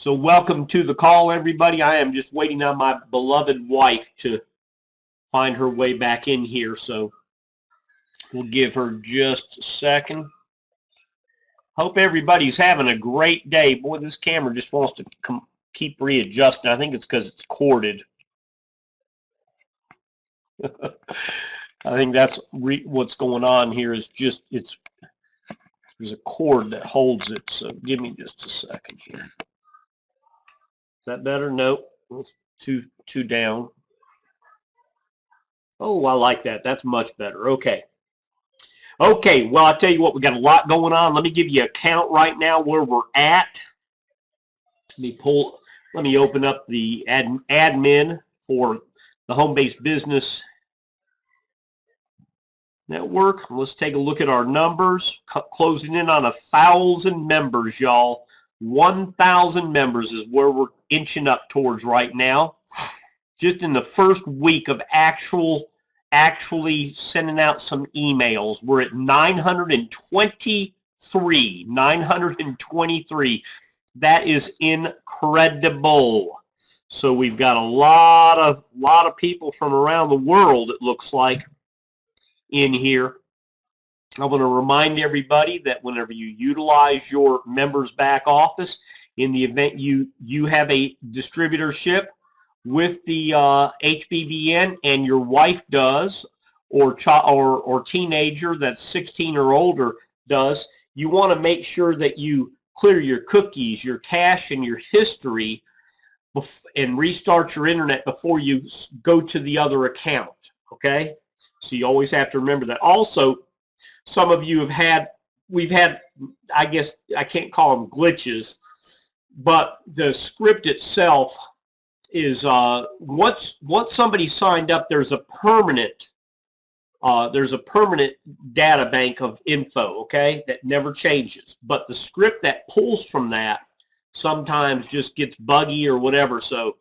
So welcome to the call, everybody. I am just waiting on my beloved wife to find her way back in here, so we'll give her just a second. Hope everybody's having a great day. Boy, this camera just wants to keep readjusting. I think it's because it's corded. I think that's what's going on here is just there's a cord that holds it. So give me just a second here. Is that better? Nope. It's two down. Oh, I like that. That's much better. Okay. Okay, well, I'll tell you what, we got a lot going on. Let me give you a count right now where we're at. Let me open up the admin for the Home-Based Business Network. Let's take a look at our numbers. Closing in on 1,000 members, y'all. 1,000 members is where we're inching up towards right now. Just in the first week of actually sending out some emails, we're at 923. 923. That is incredible. So we've got a lot of people from around the world, it looks like, in here. I want to remind everybody that whenever you utilize your members back office, in the event you have a distributorship with the HBVN and your wife does, or teenager that's 16 or older does, you want to make sure that you clear your cookies, your cache, and your history and restart your internet before you go to the other account, okay? So you always have to remember that. Also, some of you we've had, I guess I can't call them glitches, but the script itself is once somebody signed up, there's a permanent data bank of info, okay, that never changes. But the script that pulls from that sometimes just gets buggy or whatever. So,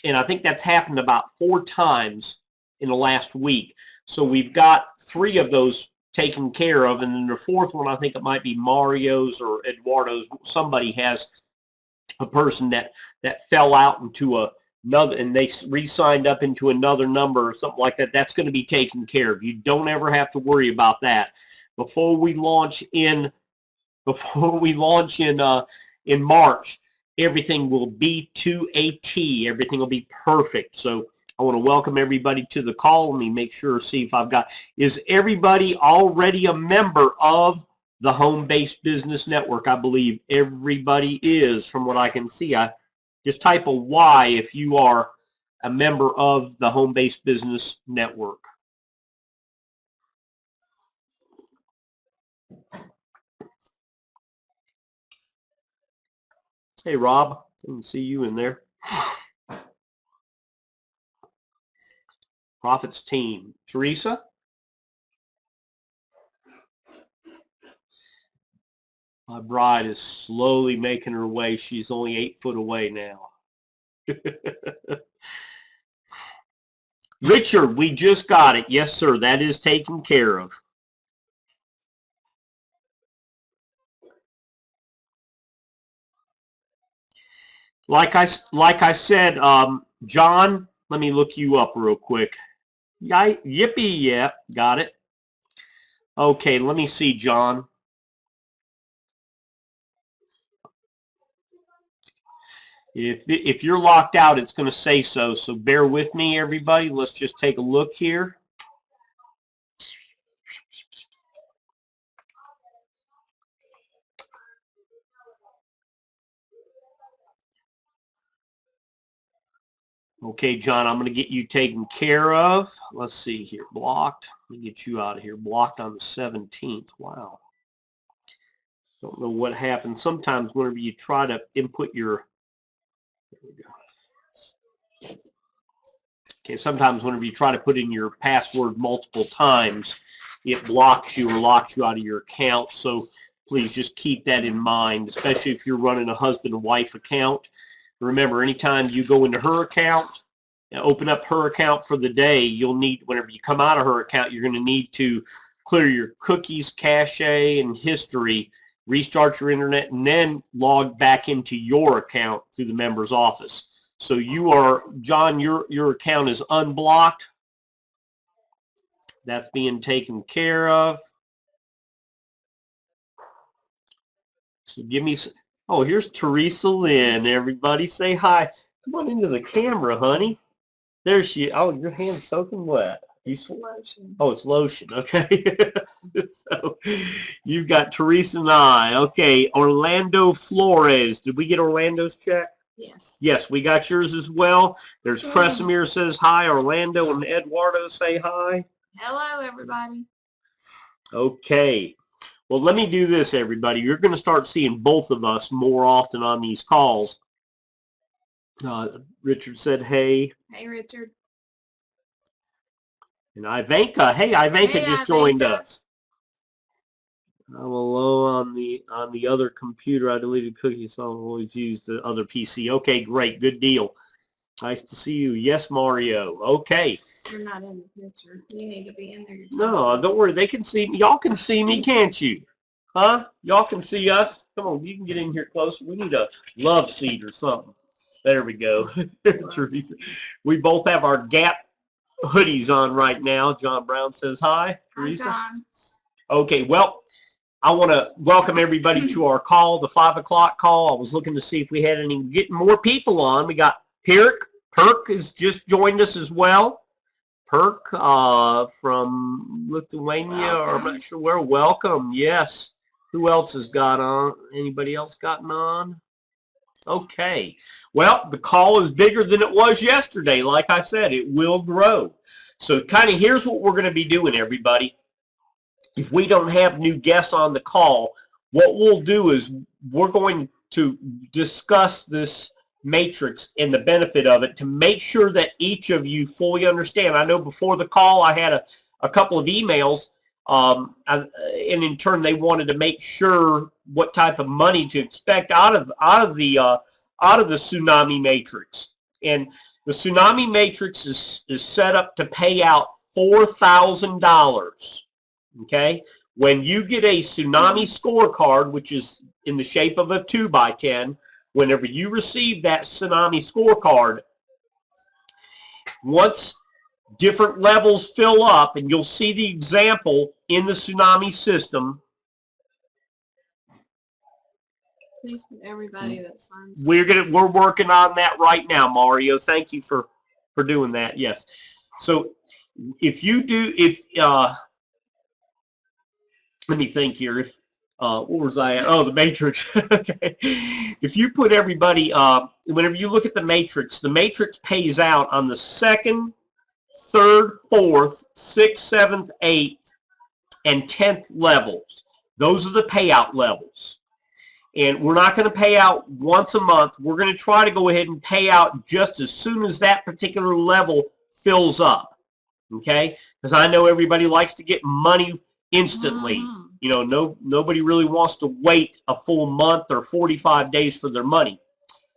and I think that's happened about 4 times in the last week. So we've got 3 of those taken care of, and then the 4th one, I think it might be Mario's or Eduardo's. Somebody has a person that fell out into another, and they re-signed up into another number or something like that. That's going to be taken care of. You don't ever have to worry about that. Before we launch in March, everything will be to a T. Everything will be perfect. So I want to welcome everybody to the call. Let me make sure, see if I've got, is everybody already a member of the Home-Based Business Network? I believe everybody is, from what I can see. Just type a Y if you are a member of the Home-Based Business Network. Hey, Rob, didn't see you in there. Profits team. Teresa? My bride is slowly making her way. She's only 8 foot away now. Richard, we just got it. Yes, sir. That is taken care of. Like I said, John, let me look you up real quick. Yippee, yeah, got it. Okay, let me see, John. If you're locked out, it's going to say so. So bear with me, everybody. Let's just take a look here. Okay, John, I'm going to get you taken care of. Let's see here. Blocked. Let me get you out of here. Blocked on the 17th. Wow. Don't know what happened. Sometimes whenever you try to input your... There we go. Okay, sometimes whenever you try to put in your password multiple times, it blocks you or locks you out of your account. So please just keep that in mind, especially if you're running a husband and wife account. Remember, anytime you go into her account, open up her account for the day, you'll need, whenever you come out of her account, you're going to need to clear your cookies, cache, and history restart your internet, and then log back into your account through the member's office. So you are, John, your account is unblocked. That's being taken care of. So give me some, oh, here's Teresa Lynn. Everybody say hi. Come on into the camera, honey. There she, oh, your hand's soaking wet. Lotion. Oh, it's lotion. Okay. So you've got Teresa and I. Okay, Orlando Flores. Did we get Orlando's check? Yes. Yes, we got yours as well. There's Cresimir says hi. Orlando and Eduardo say hi. Hello, everybody. Okay. Well, let me do this, everybody. You're going to start seeing both of us more often on these calls. Richard said hey. Hey, Richard. And Ivanka, hey, Ivanka just joined us. I'm alone on the other computer. I deleted cookies, so I'll always use the other PC. Okay, great, good deal. Nice to see you. Yes, Mario. Okay. You're not in the picture. You need to be in there. No, don't worry. They can see me. Y'all can see me, can't you? Huh? Y'all can see us. Come on, you can get in here closer. We need a love seat or something. There we go. We both have our Gap hoodies on right now. John Brown says hi. Teresa. Hi, John. Okay, well, I want to welcome everybody to our call, the 5 o'clock call. I was looking to see if we had any, getting more people on. We got Perk has just joined us as well. Perk from Lithuania, or I'm not sure where. Welcome, yes. Who else has got on? Anybody else gotten on? Okay. Well, the call is bigger than it was yesterday. Like I said, it will grow. So kind of here's what we're going to be doing, everybody. If we don't have new guests on the call, what we'll do is we're going to discuss this matrix and the benefit of it to make sure that each of you fully understand. I know before the call I had a couple of emails, and in turn they wanted to make sure what type of money to expect out of the tsunami matrix. And the tsunami matrix is set up to pay out $4,000. Okay, when you get a tsunami scorecard, which is in the shape of a 2x10, whenever you receive that tsunami scorecard, once different levels fill up, and you'll see the example in the tsunami system. Please put everybody that signs. We're working on that right now, Mario. Thank you for doing that. Yes. So if you do, let me think here. If what was I at? Oh, the matrix. Okay. If you put everybody, whenever you look at the matrix pays out on the 2nd, 3rd, 4th, 6th, 7th, 8th, and 10th levels. Those are the payout levels. And we're not going to pay out once a month. We're going to try to go ahead and pay out just as soon as that particular level fills up. Okay? Because I know everybody likes to get money instantly. You know, nobody really wants to wait a full month or 45 days for their money.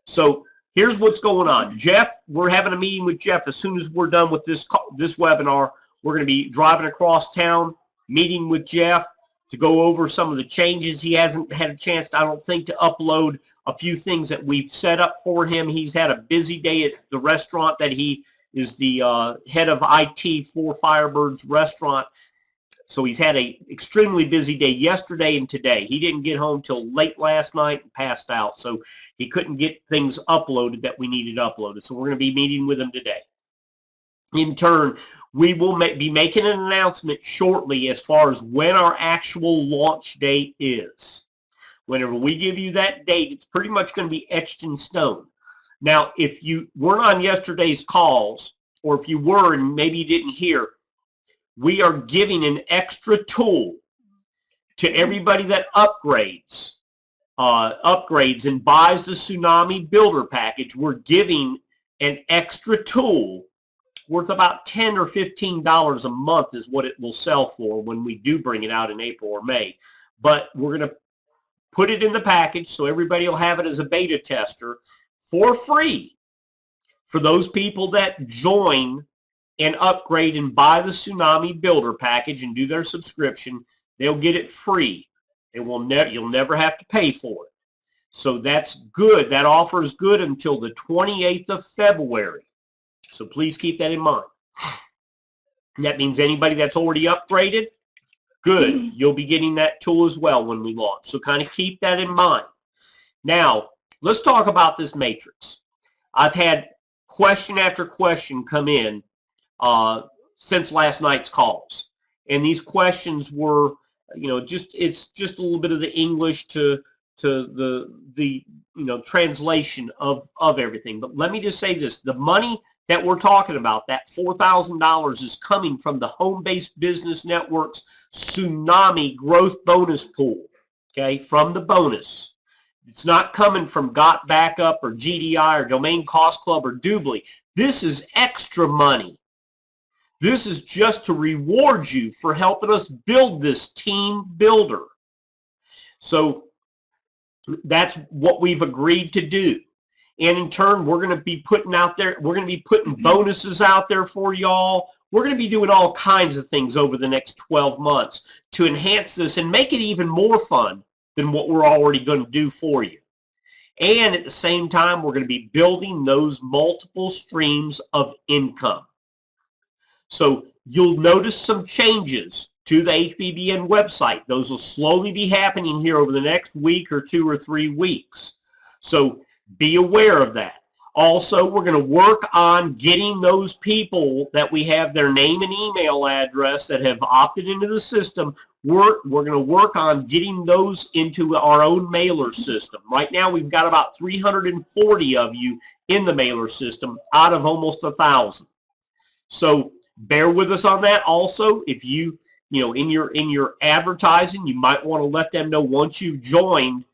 So here's what's going on. Jeff, we're having a meeting with Jeff. As soon as we're done with this webinar, we're going to be driving across town, meeting with Jeff to go over some of the changes. He hasn't had a chance, I don't think, to upload a few things that we've set up for him. He's had a busy day at the restaurant that he is the head of IT for Firebirds Restaurant. So he's had an extremely busy day yesterday and today. He didn't get home till late last night and passed out. So he couldn't get things uploaded that we needed uploaded. So we're going to be meeting with him today. In turn, we will be making an announcement shortly as far as when our actual launch date is. Whenever we give you that date, it's pretty much going to be etched in stone. Now, if you weren't on yesterday's calls, or if you were and maybe you didn't hear, we are giving an extra tool to everybody that upgrades and buys the Tsunami Builder Package. We're giving an extra tool worth about $10 or $15 a month is what it will sell for when we do bring it out in April or May. But we're going to put it in the package so everybody will have it as a beta tester for free. For those people that join and upgrade and buy the Tsunami Builder Package and do their subscription, they'll get it free. You'll never have to pay for it. So that's good. That offer is good until the 28th of February. So please keep that in mind. That means anybody that's already upgraded, good. You'll be getting that tool as well when we launch. So kind of keep that in mind. Now, let's talk about this matrix. I've had question after question come in since last night's calls. And these questions were, it's just a little bit of the English to the translation of everything. But let me just say this: the money that we're talking about, that $4,000, is coming from the Home-Based Business Network's Tsunami Growth Bonus Pool. Okay, from the bonus. It's not coming from Got Backup or GDI or Domain Cost Club or Doobly. This is extra money. This is just to reward you for helping us build this team builder. So that's what we've agreed to do. And in turn, we're going to be putting out there, we're going to be putting bonuses out there for y'all. We're going to be doing all kinds of things over the next 12 months to enhance this and make it even more fun than what we're already going to do for you. And at the same time, we're going to be building those multiple streams of income. So you'll notice some changes to the HBBN website. Those will slowly be happening here over the next week or 2 or 3 weeks. So be aware of that. Also, we're going to work on getting those people that we have their name and email address that have opted into the system. We're going to work on getting those into our own mailer system. Right now, we've got about 340 of you in the mailer system out of almost 1,000. So bear with us on that. Also, if in your advertising, you might want to let them know once you've joined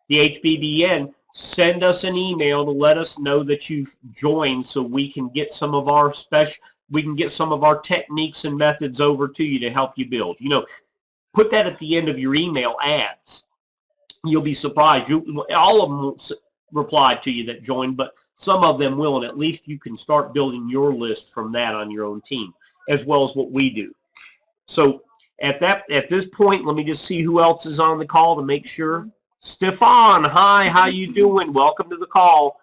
the HBBN, send us an email to let us know that you've joined, so we can get some of our techniques and methods over to you to help you build. Put that at the end of your email ads. You'll be surprised. All of them won't reply to you that joined, but some of them will, and at least you can start building your list from that on your own team, as well as what we do. So at this point, let me just see who else is on the call to make sure. Stefan, hi, how you doing? Welcome to the call.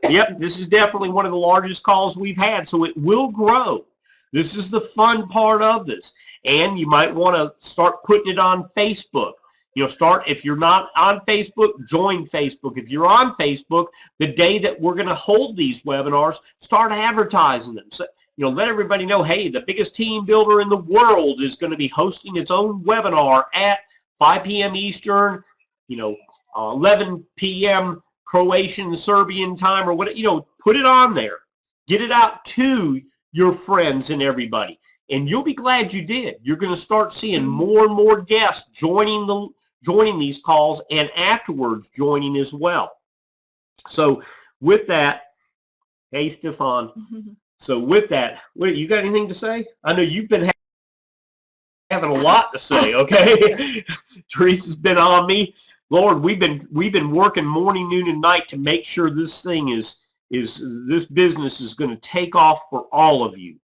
Yep, this is definitely one of the largest calls we've had, so it will grow. This is the fun part of this. And you might want to start putting it on Facebook. If you're not on Facebook, join Facebook. If you're on Facebook, the day that we're going to hold these webinars, start advertising them. So, let everybody know, hey, the biggest team builder in the world is going to be hosting its own webinar at 5 p.m. Eastern, 11 p.m. Croatian, Serbian time, or what, put it on there. Get it out to your friends and everybody. And you'll be glad you did. You're going to start seeing more and more guests joining these calls, and afterwards joining as well. So with that, hey, Stefan. So with that, you got anything to say? I know you've been having a lot to say, okay? Teresa's been on me. Lord, we've been working morning, noon, and night to make sure this thing this business is going to take off for all of you.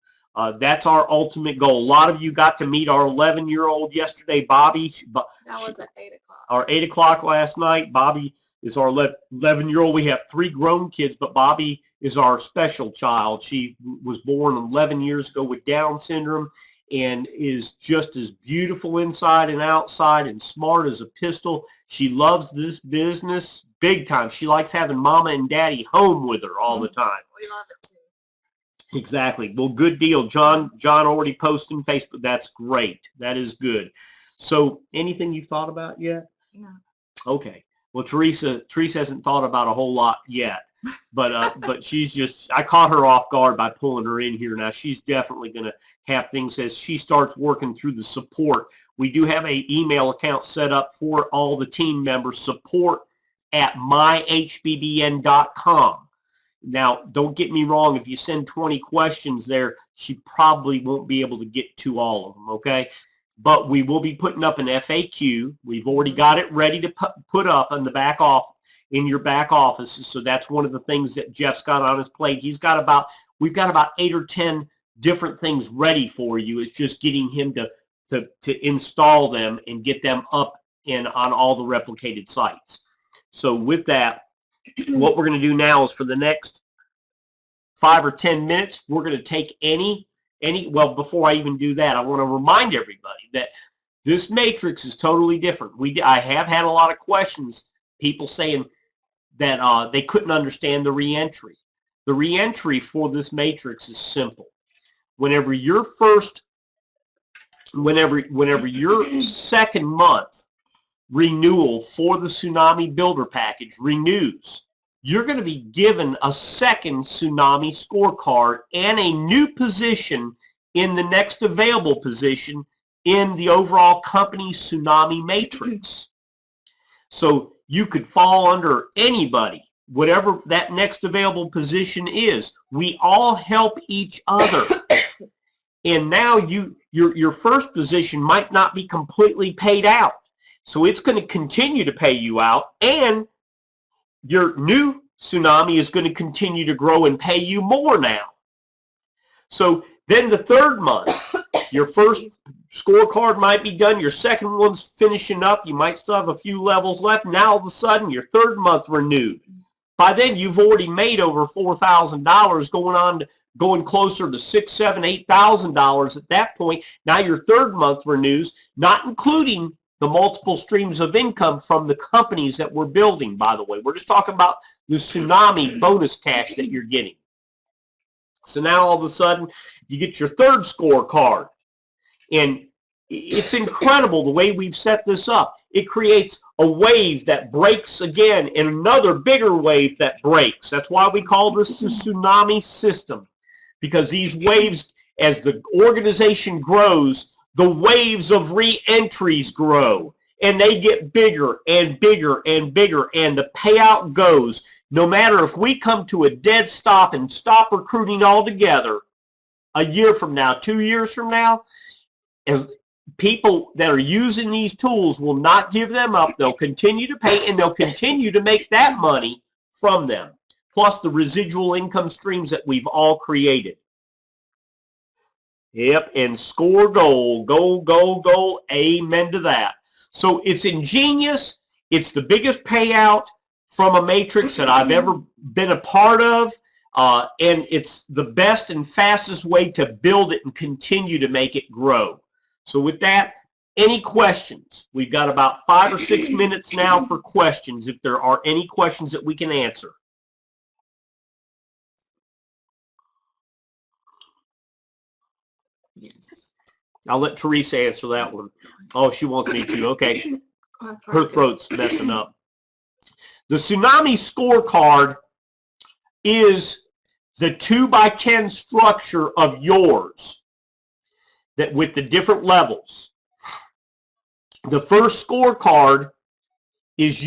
That's our ultimate goal. A lot of you got to meet our 11-year-old yesterday, Bobby. That was at 8 o'clock. Our 8 o'clock last night. Bobby is our 11-year-old. We have 3 grown kids, but Bobby is our special child. She was born 11 years ago with Down syndrome and is just as beautiful inside and outside and smart as a pistol. She loves this business big time. She likes having mama and daddy home with her all the time. We love it too. Exactly. Well, good deal. John already posted on Facebook. That's great. That is good. So anything you've thought about yet? No. Okay. Well, Teresa hasn't thought about a whole lot yet, but she's I caught her off guard by pulling her in here. Now she's definitely going to have things as she starts working through the support. We do have an email account set up for all the team members, support@myhbbn.com. Now, don't get me wrong. If you send 20 questions there, she probably won't be able to get to all of them, okay? But we will be putting up an FAQ. We've already got it ready to put up in your back offices. So that's one of the things that Jeff's got on his plate. We've got about 8 or 10 different things ready for you. It's just getting him to install them and get them up on all the replicated sites. So with that, what we're going to do now is for the next 5 or 10 minutes, we're going to take well, before I even do that, I want to remind everybody that this matrix is totally different. I have had a lot of questions, people saying that they couldn't understand the reentry. The reentry for this matrix is simple. Whenever your second month renewal for the Tsunami Builder Package renews, you're going to be given a second Tsunami scorecard and a new position in the next available position in the overall company Tsunami matrix. So you could fall under anybody, whatever that next available position is. We all help each other. And now your first position might not be completely paid out. So it's going to continue to pay you out, and your new Tsunami is going to continue to grow and pay you more now. So then the third month, your first scorecard might be done, your second one's finishing up, you might still have a few levels left. Now all of a sudden your third month renewed. By then you've already made over $4,000, going closer to $6,000, $7,000, $8,000 at that point. Now your third month renews, not including the multiple streams of income from the companies that we're building, by the way. We're just talking about the Tsunami bonus cash that you're getting. So now all of a sudden you get your third scorecard. And it's incredible the way we've set this up. It creates a wave that breaks again and another bigger wave that breaks. That's why we call this the Tsunami system. Because these waves, as the organization grows, the waves of re-entries grow, and they get bigger and bigger and bigger, and the payout goes. No matter if we come to a dead stop and stop recruiting altogether a year from now, 2 years from now, as people that are using these tools will not give them up. They'll continue to pay, and they'll continue to make that money from them, plus the residual income streams that we've all created. Yep, and score goal, goal, goal, goal. Amen to that. So it's ingenious. It's the biggest payout from a matrix that I've ever been a part of, and it's the best and fastest way to build it and continue to make it grow. So with that, any questions? We've got about 5 or 6 minutes now for questions, if there are any questions that we can answer. Yes. I'll let Teresa answer that one. Oh, she wants me to. Okay. Her throat's messing up. The Tsunami scorecard is the 2x10 structure of yours, that with the different levels. The first scorecard is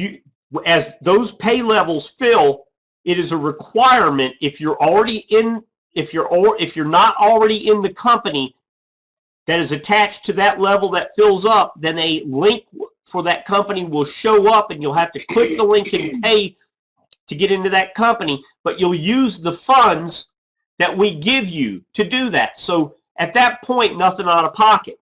as those pay levels fill, it is a requirement if you're not already in the company that is attached to that level that fills up, then a link for that company will show up, and you'll have to click the link and pay to get into that company, but you'll use the funds that we give you to do that. So at that point, nothing out of pocket.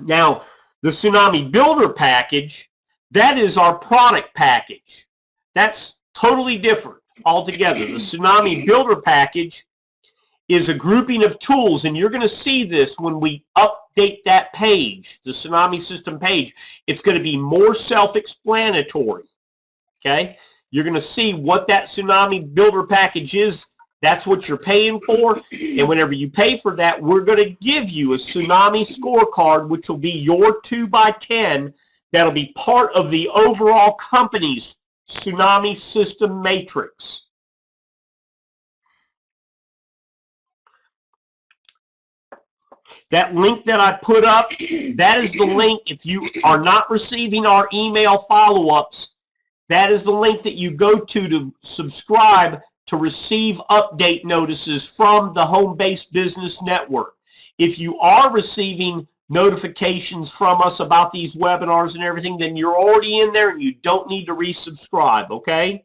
Now, the Tsunami Builder Package, that is our product package. That's totally different altogether. The Tsunami Builder Package is a grouping of tools, and you're going to see this when we update that page, the Tsunami System page. It's going to be more self-explanatory, okay? You're going to see what that Tsunami Builder Package is. That's what you're paying for, and whenever you pay for that, we're going to give you a Tsunami scorecard, which will be your 2x10. That'll be part of the overall company's Tsunami System matrix. That link that I put up, that is the link. If you are not receiving our email follow-ups, that is the link that you go to subscribe to receive update notices from the Home-Based Business Network. If you are receiving notifications from us about these webinars and everything, then you're already in there and you don't need to resubscribe, okay?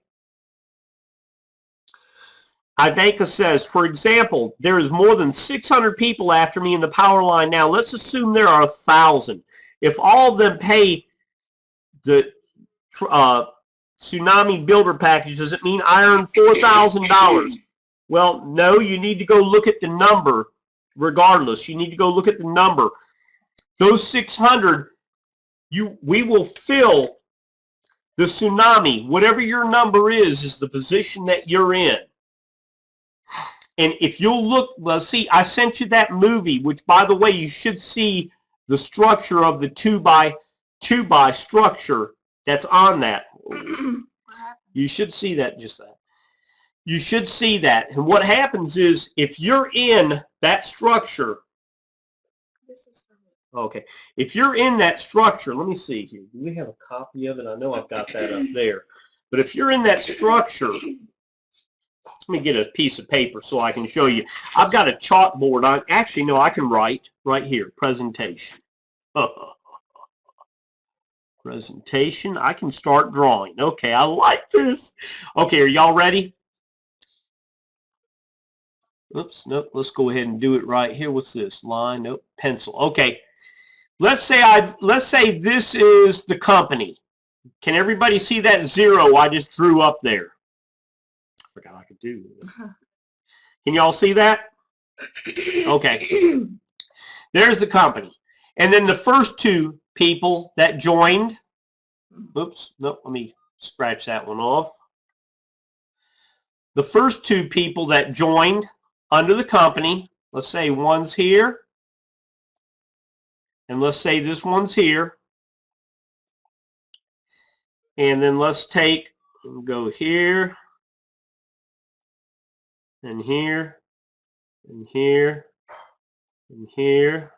Ivanka says, for example, there is more than 600 people after me in the power line now. Let's assume there are 1,000. If all of them pay the tsunami builder package, does it mean I earned $4,000? Well, no, you need to go look at the number regardless. You need to go look at the number. Those 600, we will fill the tsunami. Whatever your number is the position that you're in. And if you'll look, well, see, I sent you that movie, which, by the way, you should see the structure of the 2x2 structure that's on that. You should see that, just that. You should see that. And what happens is, if you're in that structure, okay, if you're in that structure, let me see here. Do we have a copy of it? I know I've got that up there. But if you're in that structure, let me get a piece of paper so I can show you. I've got a chalkboard. Actually, no, I can write right here, presentation. Presentation. I can start drawing. Okay, I like this. Okay, are y'all ready? Oops, nope. Let's go ahead and do it right here. What's this? Line? Nope. Pencil. Okay. Let's say this is the company. Can everybody see that 0 I just drew up there? I forgot I could do this. Can y'all see that? Okay. There's the company. And then the first 2 people that joined. Oops, nope, let me scratch that one off. The first 2 people that joined under the company, let's say one's here, and let's say this one's here, and then let's take and go here, and here, and here, and here,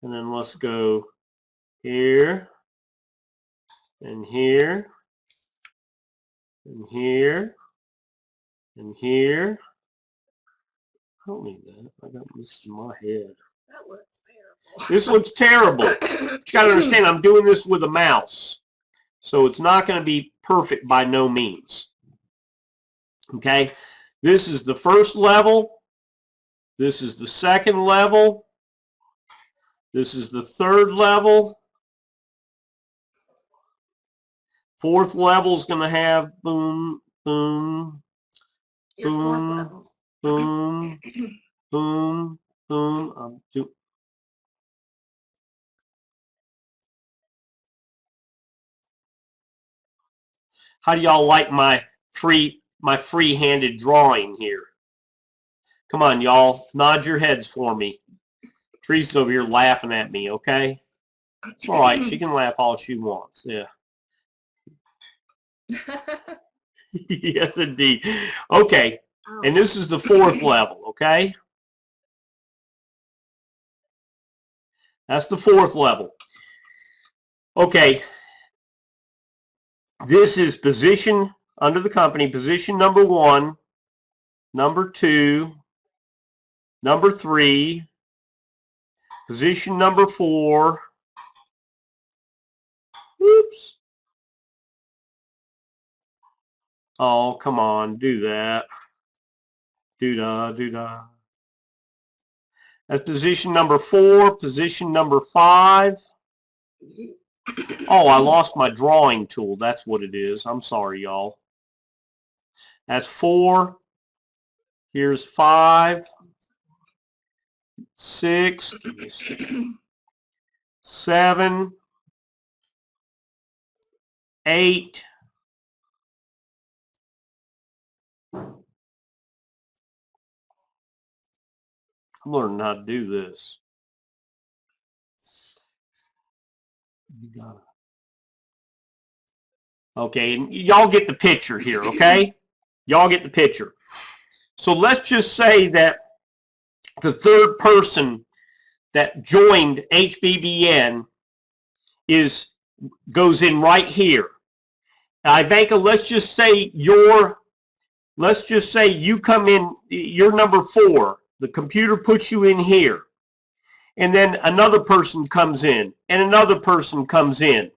and then let's go here, and here, and here, and here. I don't need that. I got this in my head. That looks terrible. This looks terrible. But you got to understand, I'm doing this with a mouse. So it's not going to be perfect by no means. Okay? This is the first level. This is the second level. This is the third level. Fourth level is going to have boom, boom, boom, boom, boom, boom. How do y'all like my free-handed drawing here? Come on, y'all. Nod your heads for me. Teresa's over here laughing at me, okay? It's all right. She can laugh all she wants. Yeah. Yes, indeed. Okay. And this is the fourth level, okay? That's the fourth level. Okay. This is position under the company, position number 1, number 2, number 3, position number 4. Oops. Oh, come on, do that. Do-da, do-da. That's position number 4, position number 5. Oh, I lost my drawing tool. That's what it is. I'm sorry, y'all. That's 4. Here's 5. 6. 7. 8. I'm learning how to do this. Okay, and y'all get the picture here, okay? Y'all get the picture. So let's just say that the third person that joined HBBN goes in right here. Ivanka, let's just say you come in, you're number 4. The computer puts you in here. And then another person comes in, and another person comes in.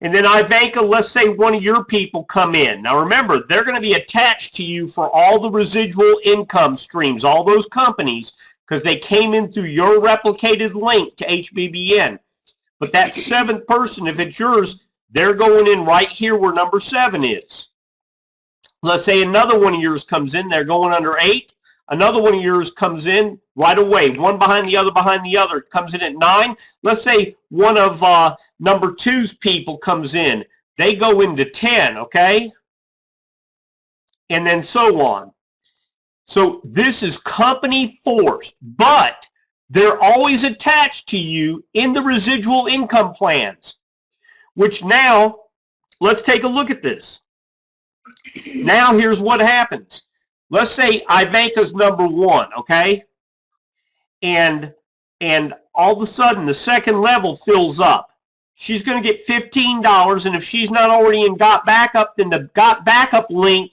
And then Ivanka, let's say one of your people come in. Now remember, they're going to be attached to you for all the residual income streams, all those companies, because they came in through your replicated link to HBBN. But that 7th person, if it's yours, they're going in right here where number 7 is. Let's say another one of yours comes in, they're going under 8. Another one of yours comes in right away, one behind the other, comes in at 9. Let's say one of number 2's people comes in. They go into 10, okay? And then so on. So this is company forced, but they're always attached to you in the residual income plans, which now, let's take a look at this. Now here's what happens. Let's say Ivanka's number 1, okay? And all of a sudden the second level fills up. She's going to get $15, and if she's not already in Got Backup, then the Got Backup link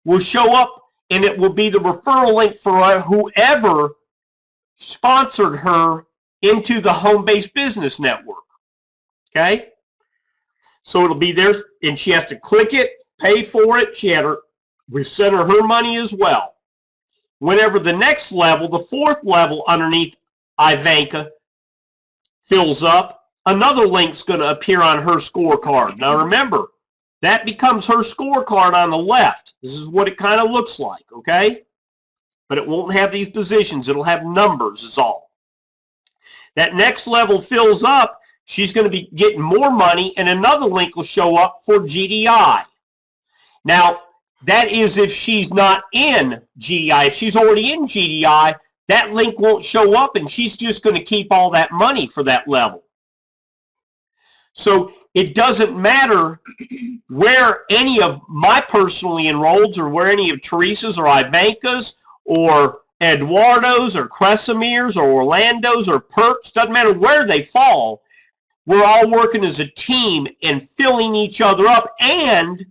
will show up, and it will be the referral link for whoever sponsored her into the home-based business network. Okay? So it'll be there, and she has to click it, pay for it. We sent her money as well. Whenever the next level, the 4th level underneath Ivanka fills up, another link's going to appear on her scorecard. Now remember, that becomes her scorecard on the left. This is what it kind of looks like, okay? But it won't have these positions. It'll have numbers is all. That next level fills up, she's going to be getting more money, and another link will show up for GDI. Now, that is if she's not in GDI. If she's already in GDI, that link won't show up, and she's just going to keep all that money for that level. So it doesn't matter where any of my personally enrolleds or where any of Teresa's or Ivanka's or Eduardo's or Cresamir's or Orlando's or Perk's, doesn't matter where they fall, we're all working as a team and filling each other up. And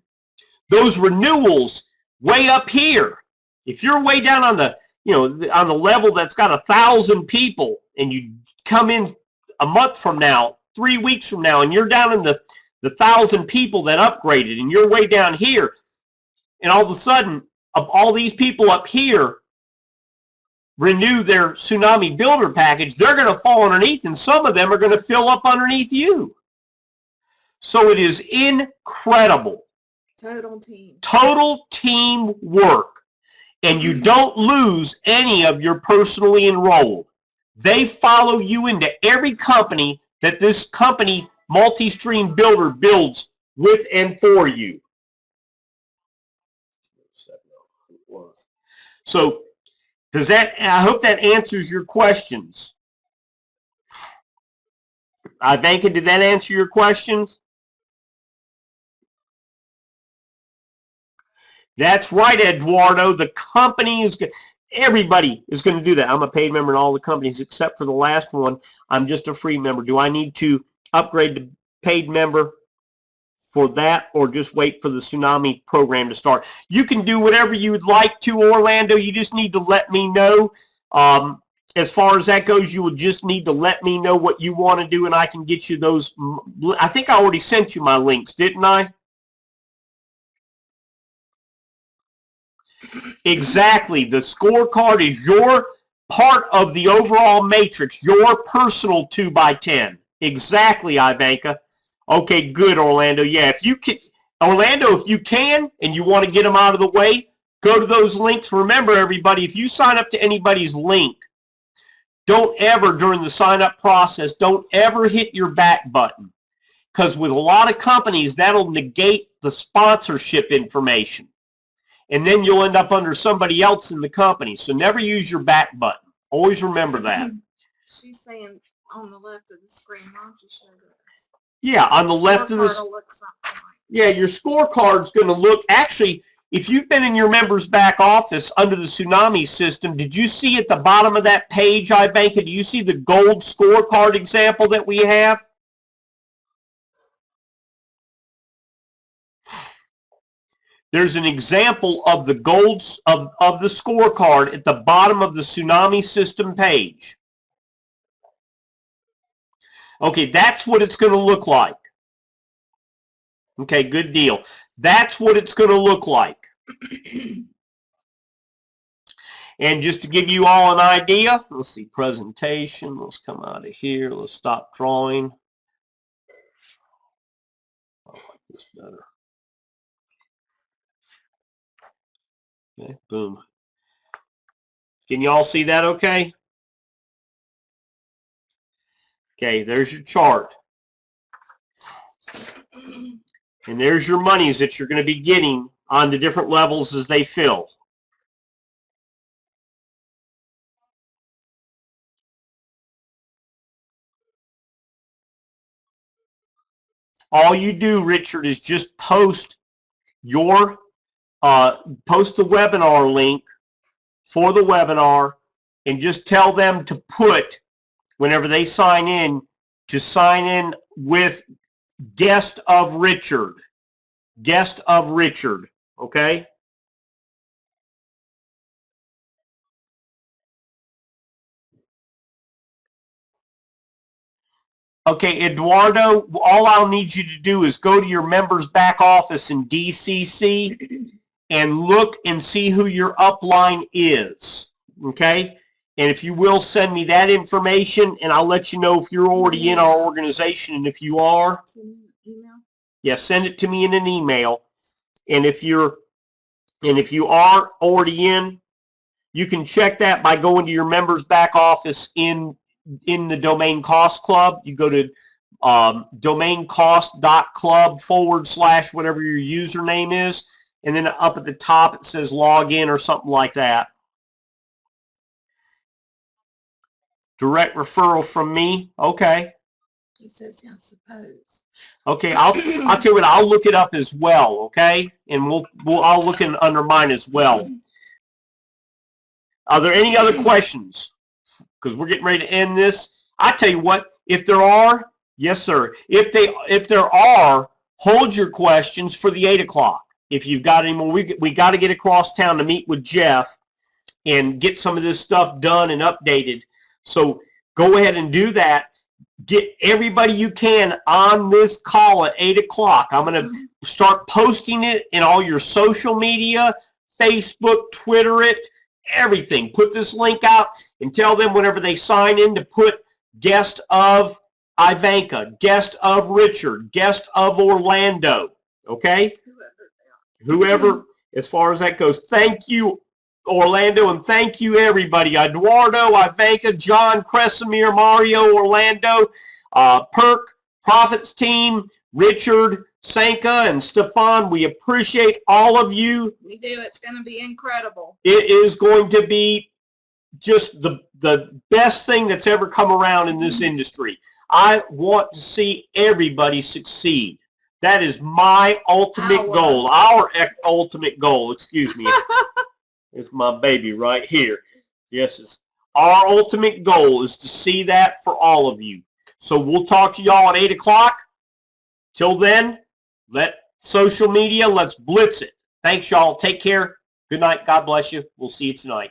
those renewals way up here, if you're way down on the, on the level that's got 1,000 people, and you come in a month from now, 3 weeks from now, and you're down in the 1,000 people that upgraded, and you're way down here, and all of a sudden, all these people up here renew their Tsunami Builder package, they're going to fall underneath, and some of them are going to fill up underneath you. So it is incredible. Total team work. And you don't lose any of your personally enrolled. They follow you into every company that this company, Multi-Stream Builder, builds with and for you. So, I hope that answers your questions. Ivanka, did that answer your questions? That's right, Eduardo. The company is good. Everybody is going to do that. I'm a paid member in all the companies except for the last one. I'm just a free member. Do I need to upgrade to paid member for that, or just wait for the Tsunami program to start? You can do whatever you would like to, Orlando. You just need to let me know. As far as that goes, you would just need to let me know what you want to do, and I can get you those. I think I already sent you my links, didn't I? Exactly. The scorecard is your part of the overall matrix, your personal 2x10. Exactly, Ivanka. Okay, good, Orlando. Yeah, if you can, Orlando, if you can and you want to get them out of the way, go to those links. Remember, everybody, if you sign up to anybody's link, don't ever, during the sign-up process, don't ever hit your back button. Because with a lot of companies, that'll negate the sponsorship information. And then you'll end up under somebody else in the company. So never use your back button. Always remember that. She's saying on the left of the screen, why don't you show this? Yeah, on the left of the yeah, your scorecard's going to look, actually, if you've been in your member's back office under the Tsunami system, did you see at the bottom of that page, Ivanka, do you see the gold scorecard example that we have? There's an example of the golds of the scorecard at the bottom of the Tsunami system page. Okay, that's what it's going to look like. Okay, good deal. That's what it's going to look like. And just to give you all an idea, let's see, presentation. Let's come out of here. Let's stop drawing. It's better. Okay, boom. Can you all see that okay? Okay, there's your chart. And there's your monies that you're going to be getting on the different levels as they fill. All you do, Richard, is just post your post the webinar link for the webinar and just tell them to put, whenever they sign in, to sign in with guest of Richard. Guest of Richard, okay? Okay, Eduardo, all I'll need you to do is go to your members back office in DCC and look and see who your upline is, okay? And if you will, send me that information, and I'll let you know if you're already in our organization. And if you are, yeah, send it to me in an email. And if you are already in, you can check that by going to your members back office in the Domain Cost Club. You go to domaincost.club / whatever your username is, and then up at the top it says log in or something like that. Direct referral from me. Okay. It says, I suppose. Okay, I'll tell you what, I'll look it up as well, okay? And I'll look in under mine as well. Are there any other questions? Because we're getting ready to end this. I tell you what, if there are, yes, sir. If there are, hold your questions for the 8 o'clock. If you've got any more, we got to get across town to meet with Jeff and get some of this stuff done and updated. So go ahead and do that. Get everybody you can on this call at 8 o'clock. I'm going to start posting it in all your social media, Facebook, Twitter it, everything. Put this link out and tell them whenever they sign in to put guest of Ivanka, guest of Richard, guest of Orlando. Okay? Whoever, as far as that goes. Thank you, Orlando, and thank you, everybody. Eduardo, Ivanka, John, Cresimir, Mario, Orlando, Perk, Profits Team, Richard, Sanka, and Stefan. We appreciate all of you. We do. It's going to be incredible. It is going to be just the best thing that's ever come around in this industry. I want to see everybody succeed. That is my ultimate goal. Our ultimate goal, excuse me. It's my baby right here. Yes, our ultimate goal is to see that for all of you. So we'll talk to y'all at 8 o'clock. Till then, let social media, let's blitz it. Thanks, y'all. Take care. Good night. God bless you. We'll see you tonight.